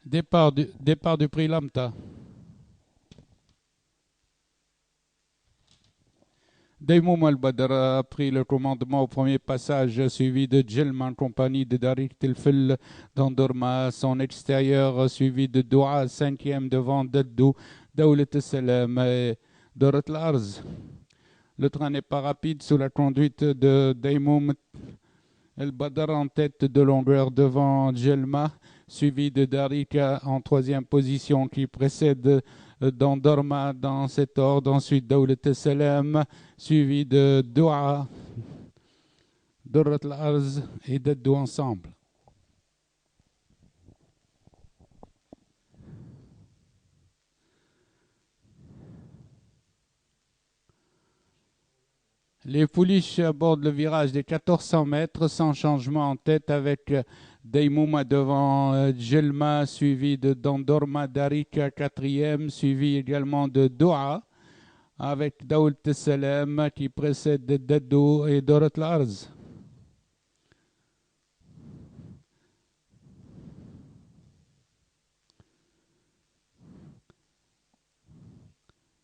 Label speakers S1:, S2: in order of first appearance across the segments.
S1: Départ du prix Lamta. Daimoum al-Badr a pris le commandement au premier passage, suivi de Djelma en compagnie de Darik Tilfil d'Andorma, son extérieur, suivi de Doua, cinquième devant Daddou, Daoulet Salam et Dorat Larz. Le train n'est pas rapide sous la conduite de Daimoum al-Badr en tête de longueur devant Djelma, suivi de Darika en troisième position qui précède d'Andorma dans cet ordre. Ensuite Daoulet Salam, suivi de Doua, Dorat al-Arz et Daddou ensemble. Les pouliches abordent le virage des 1400 mètres sans changement en tête avec Daimouma devant Djelma, suivi de Dandorma Darika, quatrième, suivi également de Doua, avec Daoul Tesselem qui précède Daddou et Dorat Larz.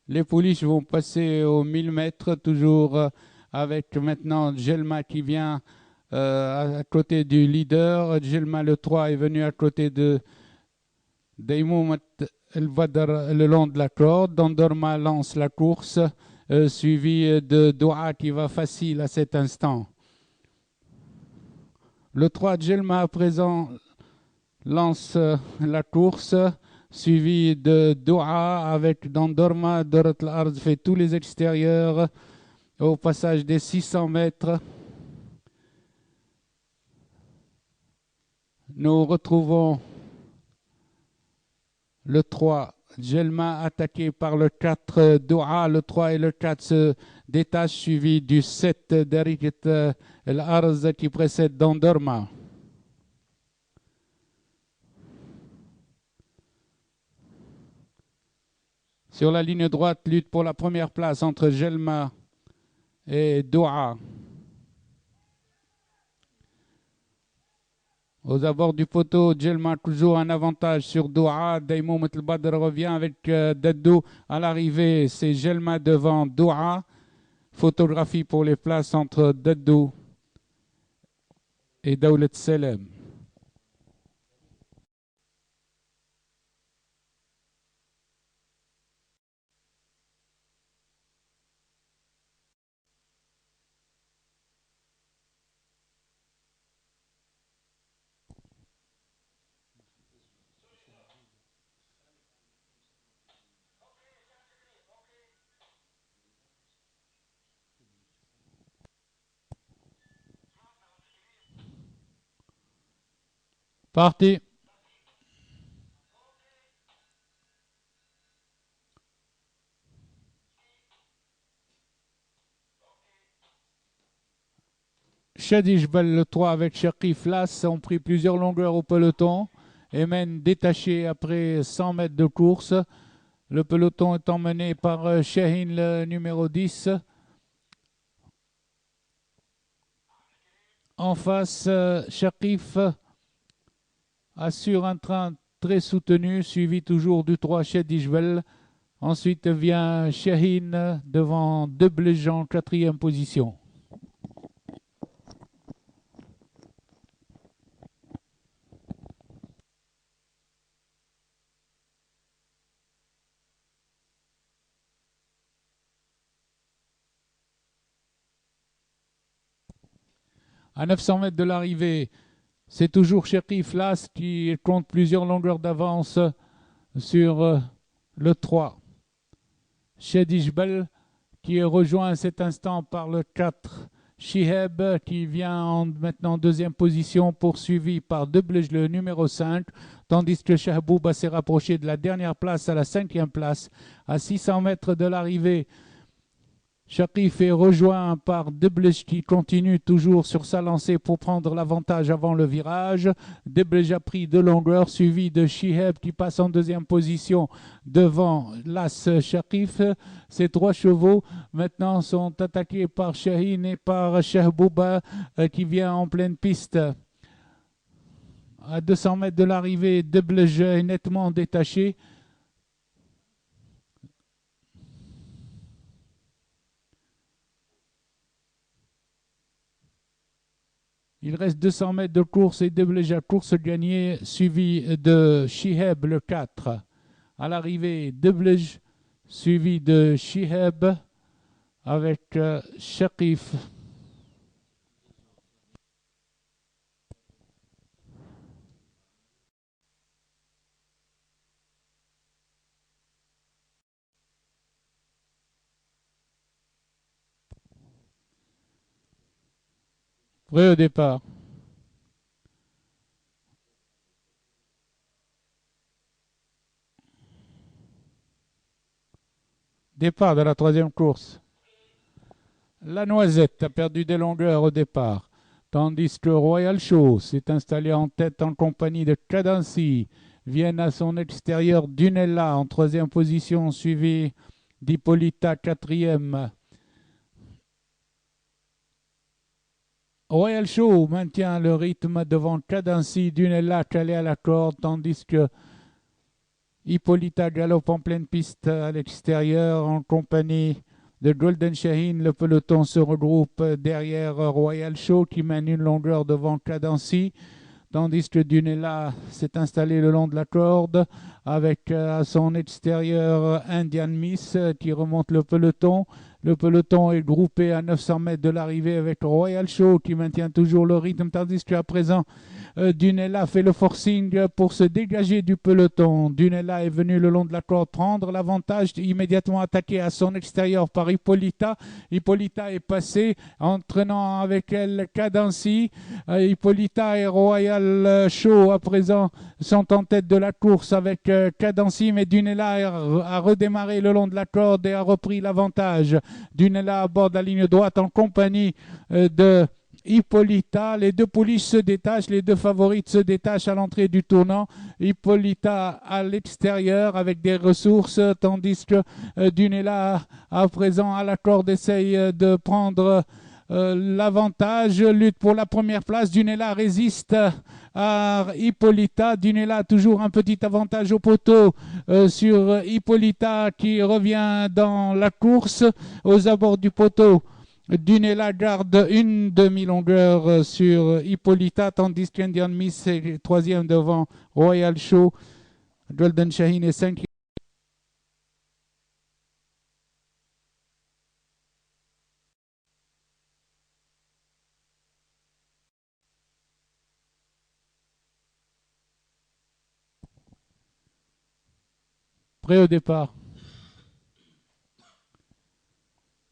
S1: Les pouliches vont passer aux 1000 mètres, toujours avec maintenant Djelma qui vient à côté du leader. Djelma le 3 est venu à côté de Daimoum el-Badr le long de la corde. Dandorma lance la course, suivi de Doua qui va facile à cet instant. Le 3 Djelma à présent lance la course, suivi de Doua avec Dandorma. Dorat al-Arz fait tous les extérieurs au passage des 600 mètres. Nous retrouvons le 3 Djelma attaqué par le 4 Doua. Le 3 et le 4 se détachent, suivi du 7 Darik al-Arz qui précède Dandorma. Sur la ligne droite, lutte pour la première place entre Djelma et Doua. Aux abords du poteau, Djelma toujours un avantage sur Doua. Daimoum el-Badr revient avec Daddou à l'arrivée. C'est Djelma devant Doua. Photographie pour les places entre Daddou et Daoulet Salam. Parti. Shadi Jbal le 3 avec Shakif Las ont pris plusieurs longueurs au peloton et mènent détaché après 100 mètres de course. Le peloton est emmené par Shahin, le numéro 10. En face, Shakif assure un train très soutenu, suivi toujours du 3 Shadi Jbal. Ensuite vient Shahin devant Deblej en quatrième position. À 900 mètres de l'arrivée, c'est toujours Shakif Las qui compte plusieurs longueurs d'avance sur le 3. Shadi Jbal qui est rejoint à cet instant par le 4 Shihab qui vient maintenant en deuxième position, poursuivi par Deblej le numéro 5, tandis que Shahbouba s'est rapproché de la dernière place à la 5e place. À 600 mètres de l'arrivée, Shakif est rejoint par Deblej qui continue toujours sur sa lancée pour prendre l'avantage avant le virage. Deblej a pris de longueur, suivi de Shihab qui passe en deuxième position devant l'As Shakif. Ces trois chevaux maintenant sont attaqués par Shahin et par Shahbouba qui vient en pleine piste. À 200 mètres de l'arrivée, Deblej est nettement détaché. Il reste 200 mètres de course et Deblej à course gagnée, suivi de Shihab le 4. À l'arrivée, Deblej, suivi de Shihab avec Shakif. Prêt au départ. Départ de la troisième course. La Noisette a perdu des longueurs au départ, tandis que Royal Show s'est installé en tête en compagnie de Cadency. Viennent à son extérieur Dunella en troisième position, suivi d'Hippolyta quatrième. Royal Show maintient le rythme devant Cadency, Dunella calé à la corde, tandis que Hippolyta galope en pleine piste à l'extérieur en compagnie de Golden Shaheen. Le peloton se regroupe derrière Royal Show qui mène une longueur devant Cadency, tandis que Dunella s'est installé le long de la corde avec à son extérieur Indian Miss qui remonte le peloton. Le peloton est groupé à 900 mètres de l'arrivée avec Royal Show qui maintient toujours le rythme, tandis qu'à présent Dunella fait le forcing pour se dégager du peloton. Dunella est venu le long de la corde prendre l'avantage, immédiatement attaqué à son extérieur par Hippolyta. Hippolyta est passé, entraînant avec elle Cadency. Hippolyta et Royal Show à présent sont en tête de la course avec Cadency, mais Dunella a redémarré le long de la corde et a repris l'avantage. Dunella aborde la ligne droite en compagnie de Hippolyta. Les deux pouliches se détachent, les deux favorites se détachent à l'entrée du tournant. Hippolyta à l'extérieur avec des ressources, tandis que Dunella à présent à la corde essaye de prendre l'avantage, lutte pour la première place. Dunella résiste à Hippolyta. Dunella a toujours un petit avantage au poteau sur Hippolyta qui revient dans la course aux abords du poteau. Dunella garde une demi-longueur sur Hippolyta, tandis qu'Indian Miss est troisième devant Royal Show. Golden Shaheen est cinquième. Prêt au départ.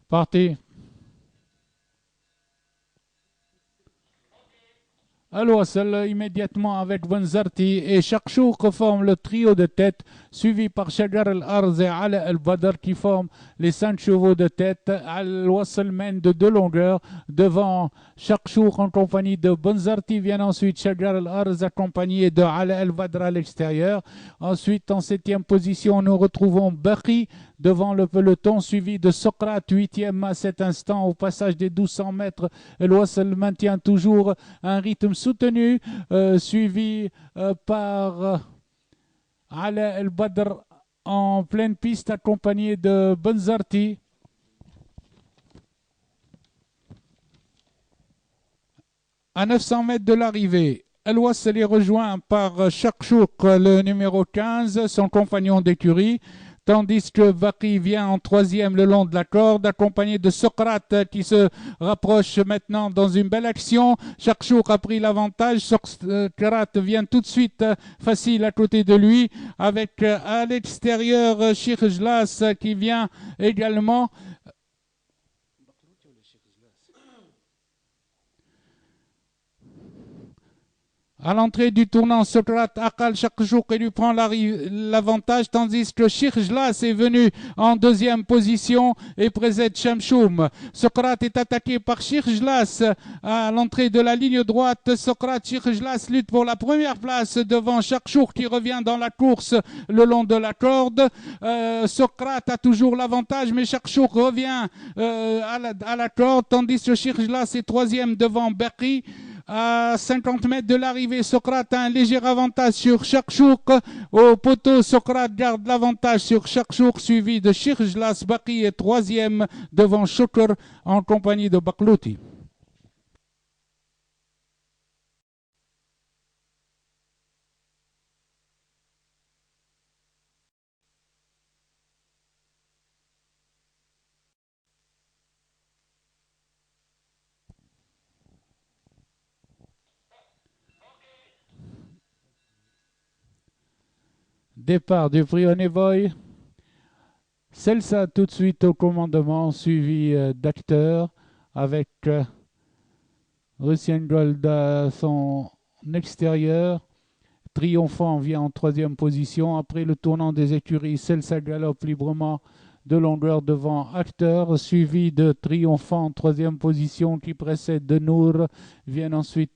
S1: Partez. Al-Wasl immédiatement avec Benzarti et Chakchouk forment le trio de tête, suivi par Shagar Al-Arz et Ala Al-Badr qui forment les 5 chevaux de tête. Al-Wasl mène de 2 longueurs devant Chakchouk en compagnie de Benzarti. Vient ensuite Shagar Al-Arz accompagné de Ala Al-Badr à l'extérieur. Ensuite, en 7e position, nous retrouvons Baqi devant le peloton, suivi de Socrate, 8e à cet instant. Au passage des 1200 mètres, Al-Wasl maintient toujours un rythme soutenu, suivi par Ala El-Badr en pleine piste, accompagné de Benzarti. À 900 mètres de l'arrivée, Al-Wasl est rejoint par Chakchouk, le numéro 15, son compagnon d'écurie. Tandis que Baqi vient en troisième le long de la corde, accompagné de Socrate qui se rapproche maintenant dans une belle action. Chakchouk a pris l'avantage. Socrate vient tout de suite facile à côté de lui, avec à l'extérieur Shirjlas qui vient également. À l'entrée du tournant, Socrate accale Chakchouk et lui prend l'avantage, tandis que Shirjlas est venu en deuxième position et précède Shamshoum. Socrate est attaqué par Shirjlas à l'entrée de la ligne droite. Shirjlas lutte pour la première place devant Chakchouk qui revient dans la course le long de la corde. Socrate a toujours l'avantage, mais Chakchouk revient à la corde, tandis que Shirjlas est troisième devant Baqi. À 50 mètres de l'arrivée, Socrate a un léger avantage sur Cherchouk. Au poteau, Socrate garde l'avantage sur Cherchouk, suivi de Shirjlas. Baki est troisième devant Shukr en compagnie de Baklouti. Départ du Frionevoy. Celsa tout de suite au commandement, suivi d'acteurs avec Russian Gold à son extérieur. Triomphant vient en troisième position. Après le tournant des écuries, Celsa galope librement de longueur devant Acteur, suivi de Triomphant en troisième position qui précède de Nour. Viennent ensuite